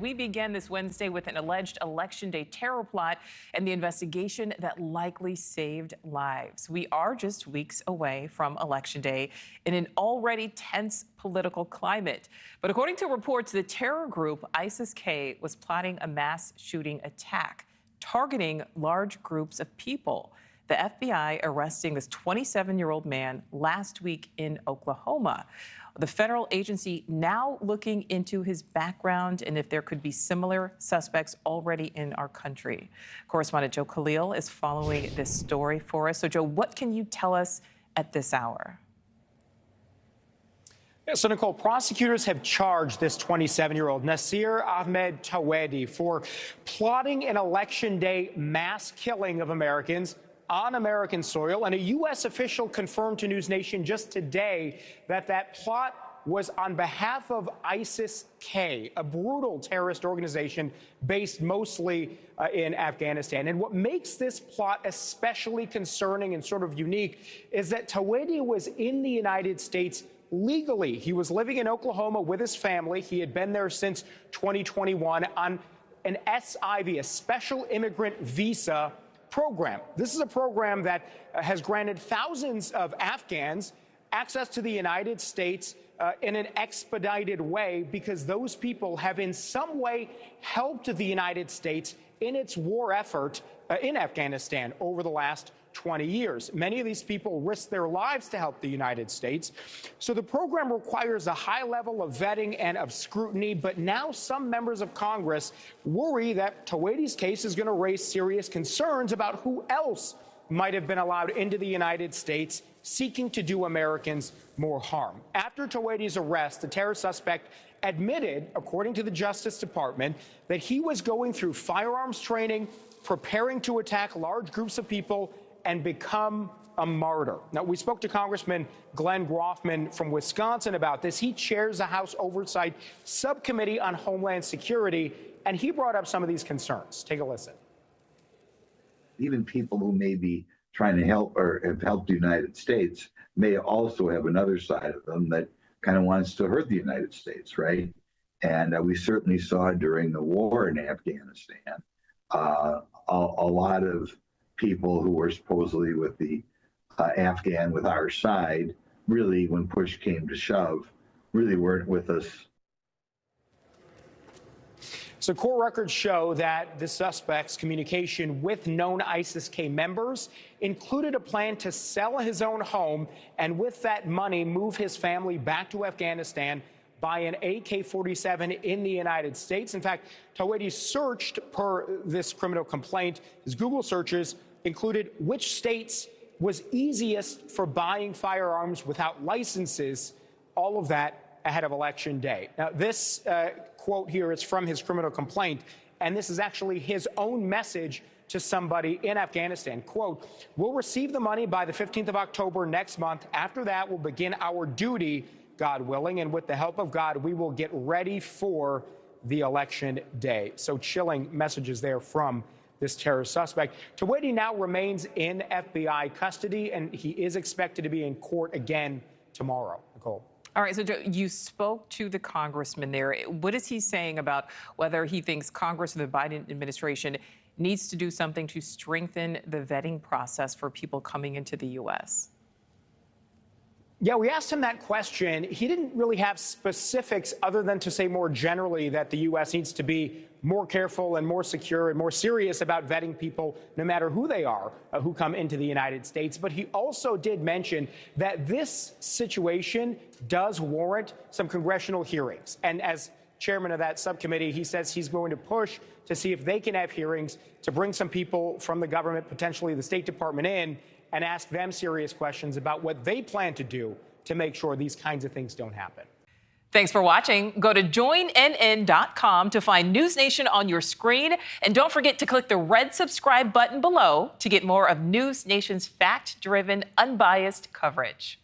We began this Wednesday with an alleged Election Day terror plot and the investigation that likely saved lives. We are just weeks away from Election Day in an already tense political climate. But according to reports, the terror group ISIS-K was plotting a mass shooting attack, targeting large groups of people. The FBI arresting this 27-year-old man last week in Oklahoma. The federal agency now looking into his background and if there could be similar suspects already in our country. Correspondent Joe Connell is following this story for us. So, Joe, what can you tell us at this hour? So, Nichole, prosecutors have charged this 27-year-old Nasir Ahmed Tawedi for plotting an Election Day mass killing of Americans on American soil, and a U.S. official confirmed to NewsNation just today that that plot was on behalf of ISIS-K, a brutal terrorist organization based mostly in Afghanistan. And what makes this plot especially concerning and sort of unique is that Tawedi was in the United States legally. He was living in Oklahoma with his family. He had been there since 2021 on an SIV, a special immigrant visa program. This is a program that has granted thousands of Afghans access to the United States in an expedited way because those people have in some way helped the United States in its war effort in Afghanistan over the last 20 years. Many of these people risked their lives to help the United States. So the program requires a high level of vetting and of scrutiny, but now some members of Congress worry that Tawedi's case is going to raise serious concerns about who else might have been allowed into the United States seeking to do Americans more harm. After Tawedi's arrest, the terror suspect admitted, according to the Justice Department, that he was going through firearms training, preparing to attack large groups of people, and become a martyr. Now, we spoke to Congressman Glenn Groffman from Wisconsin about this. He chairs the House Oversight Subcommittee on Homeland Security, and he brought up some of these concerns. Take a listen. Even people who may be trying to help or have helped the United States may also have another side of them that kind of wants to hurt the United States, right? And we certainly saw during the war in Afghanistan a lot of people who were supposedly with the Afghan, with our side, really, when push came to shove, really weren't with us. So court records show that the suspect's communication with known ISIS-K members included a plan to sell his own home and with that money move his family back to Afghanistan, buy an AK-47 in the United States. In fact, Tawedi searched per this criminal complaint. His Google searches included which states was easiest for buying firearms without licenses, all of that ahead of Election Day. Now, this quote here is from his criminal complaint, and this is actually his own message to somebody in Afghanistan. Quote, "We'll receive the money by the 15th of October next month. After that, we'll begin our duty, God willing, and with the help of God, we will get ready for the Election Day." So chilling messages there from this terror suspect. Tawedi now remains in FBI custody, and he is expected to be in court again tomorrow. Nichole. All right, so Joe, you spoke to the congressman there. What is he saying about whether he thinks Congress and the Biden administration needs to do something to strengthen the vetting process for people coming into the U.S.? Yeah, we asked him that question. He didn't really have specifics other than to say more generally that the U.S. needs to be more careful and more secure and more serious about vetting people, no matter who they are, who come into the United States. But he also did mention that this situation does warrant some congressional hearings. And as chairman of that subcommittee, he says he's going to push to see if they can have hearings to bring some people from the government, potentially the State Department, in and ask them serious questions about what they plan to do to make sure these kinds of things don't happen. Thanks for watching. Go to joinnn.com to find NewsNation on your screen. And don't forget to click the red subscribe button below to get more of NewsNation's fact-driven, unbiased coverage.